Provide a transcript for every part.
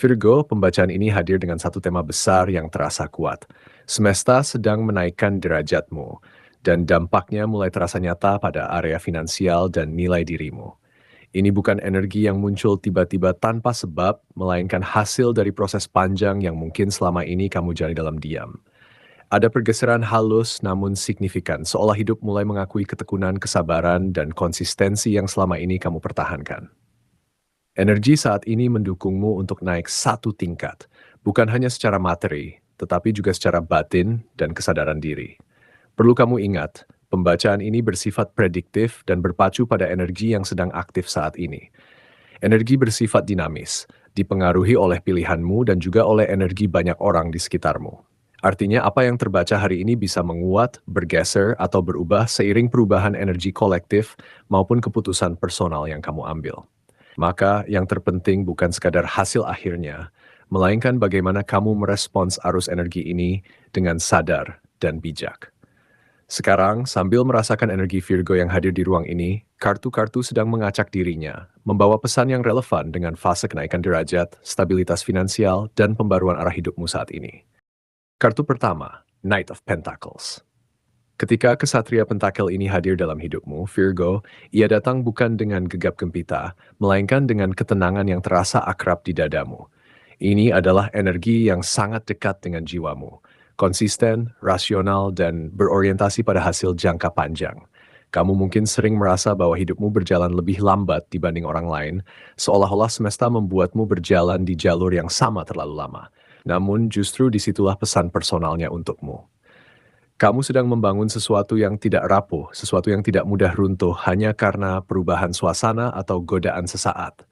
Virgo, pembacaan ini hadir dengan satu tema besar yang terasa kuat. Semesta sedang menaikkan derajatmu, dan dampaknya mulai terasa nyata pada area finansial dan nilai dirimu. Ini bukan energi yang muncul tiba-tiba tanpa sebab, melainkan hasil dari proses panjang yang mungkin selama ini kamu jalani dalam diam. Ada pergeseran halus namun signifikan, seolah hidup mulai mengakui ketekunan, kesabaran, dan konsistensi yang selama ini kamu pertahankan. Energi saat ini mendukungmu untuk naik satu tingkat, bukan hanya secara materi, tetapi juga secara batin dan kesadaran diri. Perlu kamu ingat, pembacaan ini bersifat prediktif dan berpacu pada energi yang sedang aktif saat ini. Energi bersifat dinamis, dipengaruhi oleh pilihanmu dan juga oleh energi banyak orang di sekitarmu. Artinya apa yang terbaca hari ini bisa menguat, bergeser, atau berubah seiring perubahan energi kolektif maupun keputusan personal yang kamu ambil. Maka yang terpenting bukan sekadar hasil akhirnya, melainkan bagaimana kamu merespons arus energi ini dengan sadar dan bijak. Sekarang, sambil merasakan energi Virgo yang hadir di ruang ini, kartu-kartu sedang mengacak dirinya, membawa pesan yang relevan dengan fase kenaikan derajat, stabilitas finansial, dan pembaruan arah hidupmu saat ini. Kartu pertama, Knight of Pentacles. Ketika kesatria pentakel ini hadir dalam hidupmu, Virgo, ia datang bukan dengan gegap gempita, melainkan dengan ketenangan yang terasa akrab di dadamu. Ini adalah energi yang sangat dekat dengan jiwamu, konsisten, rasional, dan berorientasi pada hasil jangka panjang. Kamu mungkin sering merasa bahwa hidupmu berjalan lebih lambat dibanding orang lain, seolah-olah semesta membuatmu berjalan di jalur yang sama terlalu lama. Namun justru disitulah pesan personalnya untukmu. Kamu sedang membangun sesuatu yang tidak rapuh, sesuatu yang tidak mudah runtuh hanya karena perubahan suasana atau godaan sesaat.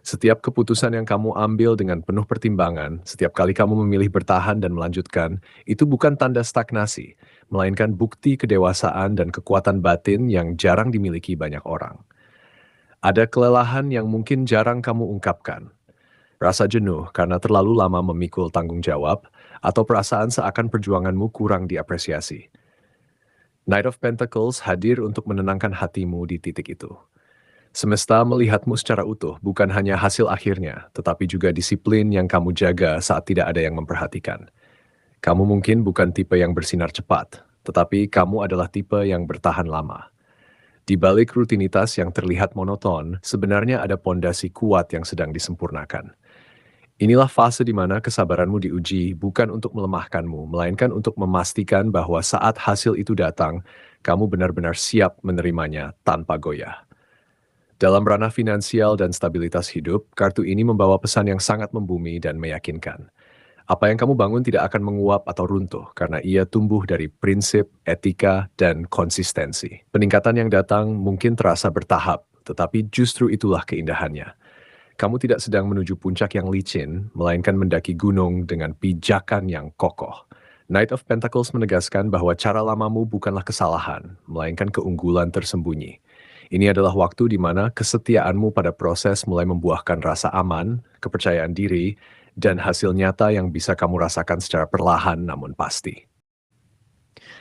Setiap keputusan yang kamu ambil dengan penuh pertimbangan, setiap kali kamu memilih bertahan dan melanjutkan, itu bukan tanda stagnasi, melainkan bukti kedewasaan dan kekuatan batin yang jarang dimiliki banyak orang. Ada kelelahan yang mungkin jarang kamu ungkapkan, rasa jenuh karena terlalu lama memikul tanggung jawab, atau perasaan seakan perjuanganmu kurang diapresiasi. Knight of Pentacles hadir untuk menenangkan hatimu di titik itu. Semesta melihatmu secara utuh, bukan hanya hasil akhirnya, tetapi juga disiplin yang kamu jaga saat tidak ada yang memperhatikan. Kamu mungkin bukan tipe yang bersinar cepat, tetapi kamu adalah tipe yang bertahan lama. Di balik rutinitas yang terlihat monoton, sebenarnya ada pondasi kuat yang sedang disempurnakan. Inilah fase di mana kesabaranmu diuji bukan untuk melemahkanmu, melainkan untuk memastikan bahwa saat hasil itu datang, kamu benar-benar siap menerimanya tanpa goyah. Dalam ranah finansial dan stabilitas hidup, kartu ini membawa pesan yang sangat membumi dan meyakinkan. Apa yang kamu bangun tidak akan menguap atau runtuh karena ia tumbuh dari prinsip, etika, dan konsistensi. Peningkatan yang datang mungkin terasa bertahap, tetapi justru itulah keindahannya. Kamu tidak sedang menuju puncak yang licin, melainkan mendaki gunung dengan pijakan yang kokoh. Knight of Pentacles menegaskan bahwa cara lamamu bukanlah kesalahan, melainkan keunggulan tersembunyi. Ini adalah waktu di mana kesetiaanmu pada proses mulai membuahkan rasa aman, kepercayaan diri, dan hasil nyata yang bisa kamu rasakan secara perlahan namun pasti.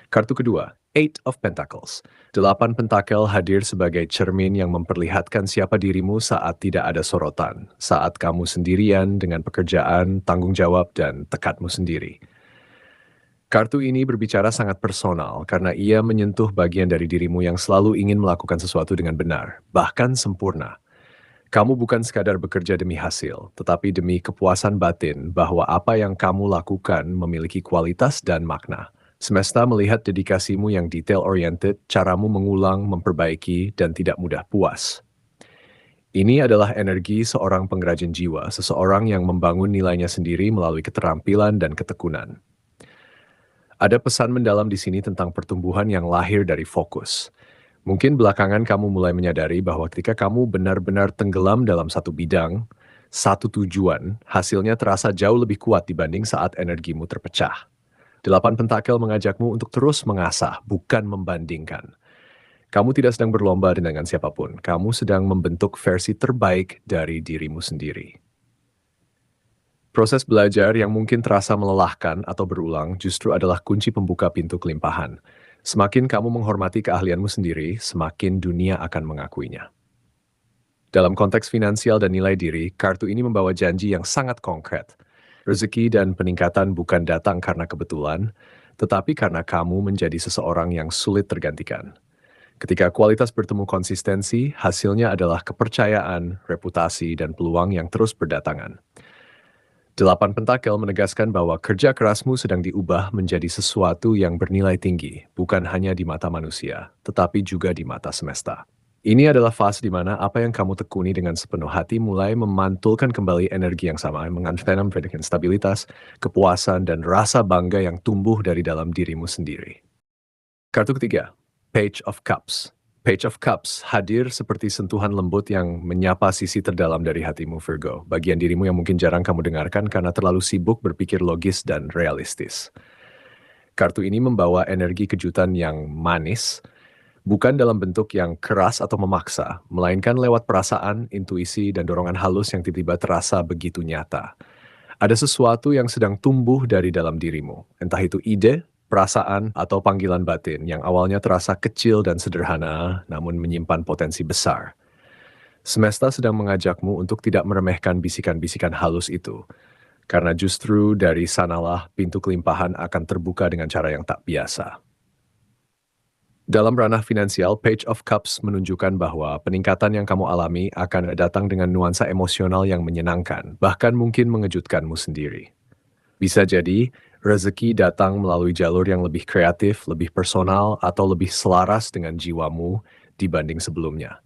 Kartu kedua, Eight of Pentacles. 8 pentakel hadir sebagai cermin yang memperlihatkan siapa dirimu saat tidak ada sorotan, saat kamu sendirian dengan pekerjaan, tanggung jawab, dan tekadmu sendiri. Kartu ini berbicara sangat personal karena ia menyentuh bagian dari dirimu yang selalu ingin melakukan sesuatu dengan benar, bahkan sempurna. Kamu bukan sekadar bekerja demi hasil, tetapi demi kepuasan batin bahwa apa yang kamu lakukan memiliki kualitas dan makna. Semesta melihat dedikasimu yang detail-oriented, caramu mengulang, memperbaiki, dan tidak mudah puas. Ini adalah energi seorang pengrajin jiwa, seseorang yang membangun nilainya sendiri melalui keterampilan dan ketekunan. Ada pesan mendalam di sini tentang pertumbuhan yang lahir dari fokus. Mungkin belakangan kamu mulai menyadari bahwa ketika kamu benar-benar tenggelam dalam satu bidang, satu tujuan, hasilnya terasa jauh lebih kuat dibanding saat energimu terpecah. 8 pentakel mengajakmu untuk terus mengasah, bukan membandingkan. Kamu tidak sedang berlomba dengan siapapun, kamu sedang membentuk versi terbaik dari dirimu sendiri. Proses belajar yang mungkin terasa melelahkan atau berulang justru adalah kunci pembuka pintu kelimpahan. Semakin kamu menghormati keahlianmu sendiri, semakin dunia akan mengakuinya. Dalam konteks finansial dan nilai diri, kartu ini membawa janji yang sangat konkret. Rezeki dan peningkatan bukan datang karena kebetulan, tetapi karena kamu menjadi seseorang yang sulit tergantikan. Ketika kualitas bertemu konsistensi, hasilnya adalah kepercayaan, reputasi, dan peluang yang terus berdatangan. Delapan Pentakel menegaskan bahwa kerja kerasmu sedang diubah menjadi sesuatu yang bernilai tinggi, bukan hanya di mata manusia, tetapi juga di mata semesta. Ini adalah fase di mana apa yang kamu tekuni dengan sepenuh hati mulai memantulkan kembali energi yang sama, mengantarkan predikat stabilitas, kepuasan, dan rasa bangga yang tumbuh dari dalam dirimu sendiri. Kartu ketiga, Page of Cups. Page of Cups hadir seperti sentuhan lembut yang menyapa sisi terdalam dari hatimu, Virgo. Bagian dirimu yang mungkin jarang kamu dengarkan karena terlalu sibuk berpikir logis dan realistis. Kartu ini membawa energi kejutan yang manis, bukan dalam bentuk yang keras atau memaksa, melainkan lewat perasaan, intuisi, dan dorongan halus yang tiba-tiba terasa begitu nyata. Ada sesuatu yang sedang tumbuh dari dalam dirimu, entah itu ide, perasaan, atau panggilan batin yang awalnya terasa kecil dan sederhana, namun menyimpan potensi besar. Semesta sedang mengajakmu untuk tidak meremehkan bisikan-bisikan halus itu, karena justru dari sanalah pintu kelimpahan akan terbuka dengan cara yang tak biasa. Dalam ranah finansial, Page of Cups menunjukkan bahwa peningkatan yang kamu alami akan datang dengan nuansa emosional yang menyenangkan, bahkan mungkin mengejutkanmu sendiri. Bisa jadi, rezeki datang melalui jalur yang lebih kreatif, lebih personal, atau lebih selaras dengan jiwamu dibanding sebelumnya.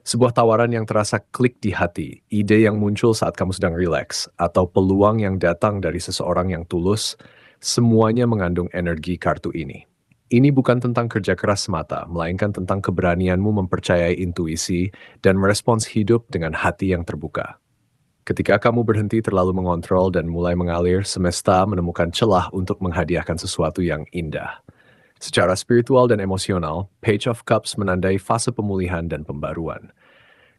Sebuah tawaran yang terasa klik di hati, ide yang muncul saat kamu sedang rileks, atau peluang yang datang dari seseorang yang tulus, semuanya mengandung energi kartu ini. Ini bukan tentang kerja keras semata, melainkan tentang keberanianmu mempercayai intuisi dan merespons hidup dengan hati yang terbuka. Ketika kamu berhenti terlalu mengontrol dan mulai mengalir, semesta menemukan celah untuk menghadiahkan sesuatu yang indah. Secara spiritual dan emosional, Page of Cups menandai fase pemulihan dan pembaruan.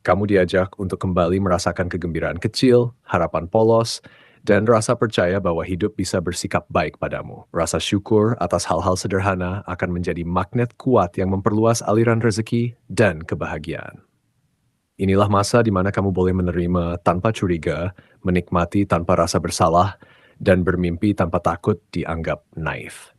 Kamu diajak untuk kembali merasakan kegembiraan kecil, harapan polos, dan rasa percaya bahwa hidup bisa bersikap baik padamu. Rasa syukur atas hal-hal sederhana akan menjadi magnet kuat yang memperluas aliran rezeki dan kebahagiaan. Inilah masa di mana kamu boleh menerima tanpa curiga, menikmati tanpa rasa bersalah, dan bermimpi tanpa takut dianggap naif.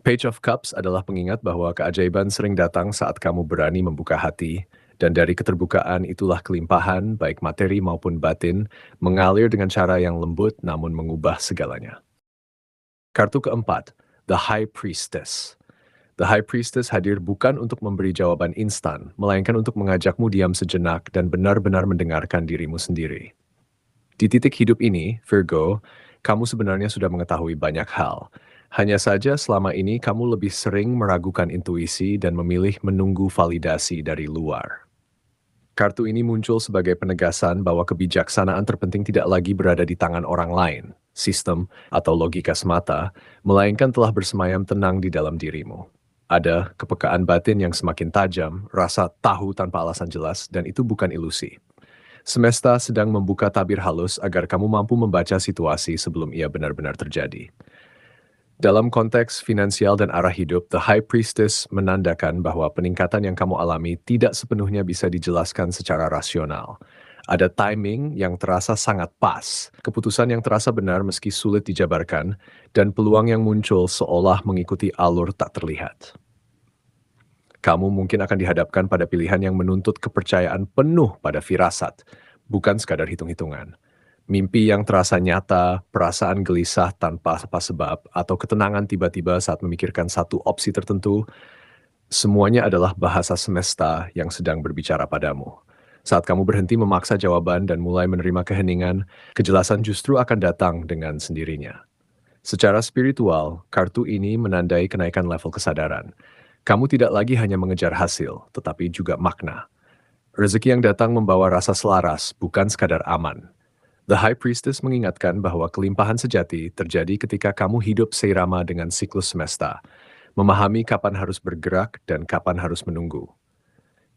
Page of Cups adalah pengingat bahwa keajaiban sering datang saat kamu berani membuka hati, dan dari keterbukaan itulah kelimpahan, baik materi maupun batin, mengalir dengan cara yang lembut namun mengubah segalanya. Kartu keempat, The High Priestess. The High Priestess hadir bukan untuk memberi jawaban instan, melainkan untuk mengajakmu diam sejenak dan benar-benar mendengarkan dirimu sendiri. Di titik hidup ini, Virgo, kamu sebenarnya sudah mengetahui banyak hal. Hanya saja selama ini kamu lebih sering meragukan intuisi dan memilih menunggu validasi dari luar. Kartu ini muncul sebagai penegasan bahwa kebijaksanaan terpenting tidak lagi berada di tangan orang lain, sistem, atau logika semata, melainkan telah bersemayam tenang di dalam dirimu. Ada kepekaan batin yang semakin tajam, rasa tahu tanpa alasan jelas, dan itu bukan ilusi. Semesta sedang membuka tabir halus agar kamu mampu membaca situasi sebelum ia benar-benar terjadi. Dalam konteks finansial dan arah hidup, The High Priestess menandakan bahwa peningkatan yang kamu alami tidak sepenuhnya bisa dijelaskan secara rasional. Ada timing yang terasa sangat pas, keputusan yang terasa benar meski sulit dijabarkan, dan peluang yang muncul seolah mengikuti alur tak terlihat. Kamu mungkin akan dihadapkan pada pilihan yang menuntut kepercayaan penuh pada firasat, bukan sekadar hitung-hitungan. Mimpi yang terasa nyata, perasaan gelisah tanpa sebab, atau ketenangan tiba-tiba saat memikirkan satu opsi tertentu, semuanya adalah bahasa semesta yang sedang berbicara padamu. Saat kamu berhenti memaksa jawaban dan mulai menerima keheningan, kejelasan justru akan datang dengan sendirinya. Secara spiritual, kartu ini menandai kenaikan level kesadaran. Kamu tidak lagi hanya mengejar hasil, tetapi juga makna. Rezeki yang datang membawa rasa selaras, bukan sekadar aman. The High Priestess mengingatkan bahwa kelimpahan sejati terjadi ketika kamu hidup seirama dengan siklus semesta, memahami kapan harus bergerak dan kapan harus menunggu.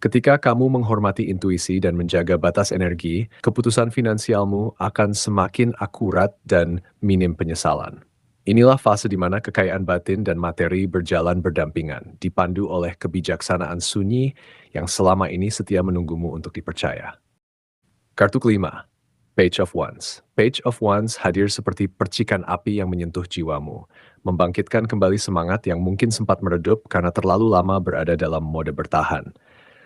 Ketika kamu menghormati intuisi dan menjaga batas energi, keputusan finansialmu akan semakin akurat dan minim penyesalan. Inilah fase di mana kekayaan batin dan materi berjalan berdampingan, dipandu oleh kebijaksanaan sunyi yang selama ini setia menunggumu untuk dipercaya. Kartu kelima, Page of Wands. Page of Wands hadir seperti percikan api yang menyentuh jiwamu, membangkitkan kembali semangat yang mungkin sempat meredup karena terlalu lama berada dalam mode bertahan.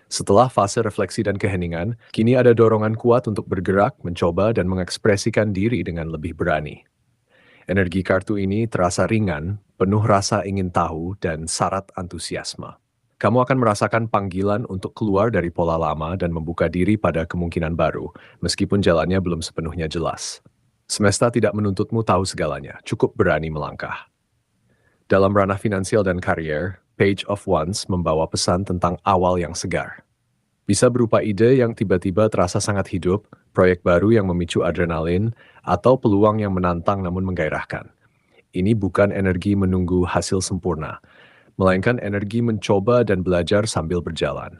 Setelah fase refleksi dan keheningan, kini ada dorongan kuat untuk bergerak, mencoba, dan mengekspresikan diri dengan lebih berani. Energi kartu ini terasa ringan, penuh rasa ingin tahu, dan syarat antusiasme. Kamu akan merasakan panggilan untuk keluar dari pola lama dan membuka diri pada kemungkinan baru, meskipun jalannya belum sepenuhnya jelas. Semesta tidak menuntutmu tahu segalanya, cukup berani melangkah. Dalam ranah finansial dan karier, Page of Wands membawa pesan tentang awal yang segar. Bisa berupa ide yang tiba-tiba terasa sangat hidup, proyek baru yang memicu adrenalin, atau peluang yang menantang namun menggairahkan. Ini bukan energi menunggu hasil sempurna, melainkan energi mencoba dan belajar sambil berjalan.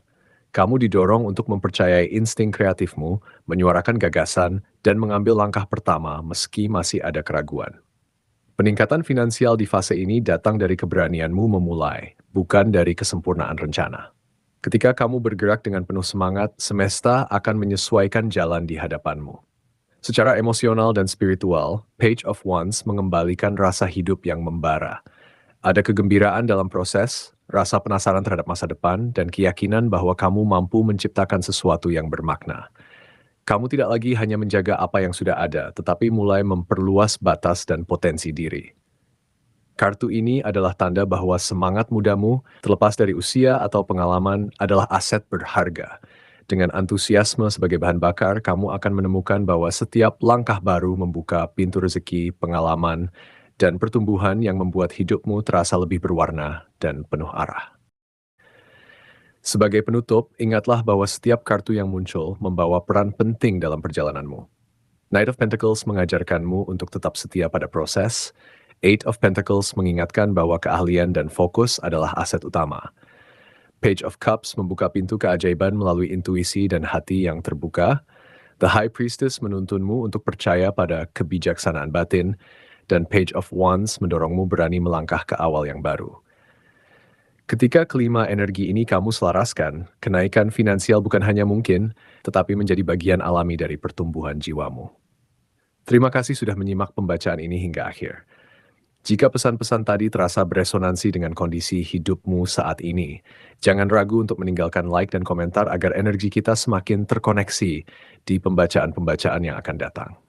Kamu didorong untuk mempercayai insting kreatifmu, menyuarakan gagasan, dan mengambil langkah pertama meski masih ada keraguan. Peningkatan finansial di fase ini datang dari keberanianmu memulai, bukan dari kesempurnaan rencana. Ketika kamu bergerak dengan penuh semangat, semesta akan menyesuaikan jalan di hadapanmu. Secara emosional dan spiritual, Page of Wands mengembalikan rasa hidup yang membara. Ada kegembiraan dalam proses, rasa penasaran terhadap masa depan, dan keyakinan bahwa kamu mampu menciptakan sesuatu yang bermakna. Kamu tidak lagi hanya menjaga apa yang sudah ada, tetapi mulai memperluas batas dan potensi diri. Kartu ini adalah tanda bahwa semangat mudamu, terlepas dari usia atau pengalaman, adalah aset berharga. Dengan antusiasme sebagai bahan bakar, kamu akan menemukan bahwa setiap langkah baru membuka pintu rezeki, pengalaman, dan pertumbuhan yang membuat hidupmu terasa lebih berwarna dan penuh arah. Sebagai penutup, ingatlah bahwa setiap kartu yang muncul membawa peran penting dalam perjalananmu. Knight of Pentacles mengajarkanmu untuk tetap setia pada proses. Eight of Pentacles mengingatkan bahwa keahlian dan fokus adalah aset utama. Page of Cups membuka pintu keajaiban melalui intuisi dan hati yang terbuka. The High Priestess menuntunmu untuk percaya pada kebijaksanaan batin. Dan Page of Wands mendorongmu berani melangkah ke awal yang baru. Ketika kelima energi ini kamu selaraskan, kenaikan finansial bukan hanya mungkin, tetapi menjadi bagian alami dari pertumbuhan jiwamu. Terima kasih sudah menyimak pembacaan ini hingga akhir. Jika pesan-pesan tadi terasa beresonansi dengan kondisi hidupmu saat ini, jangan ragu untuk meninggalkan like dan komentar agar energi kita semakin terkoneksi di pembacaan-pembacaan yang akan datang.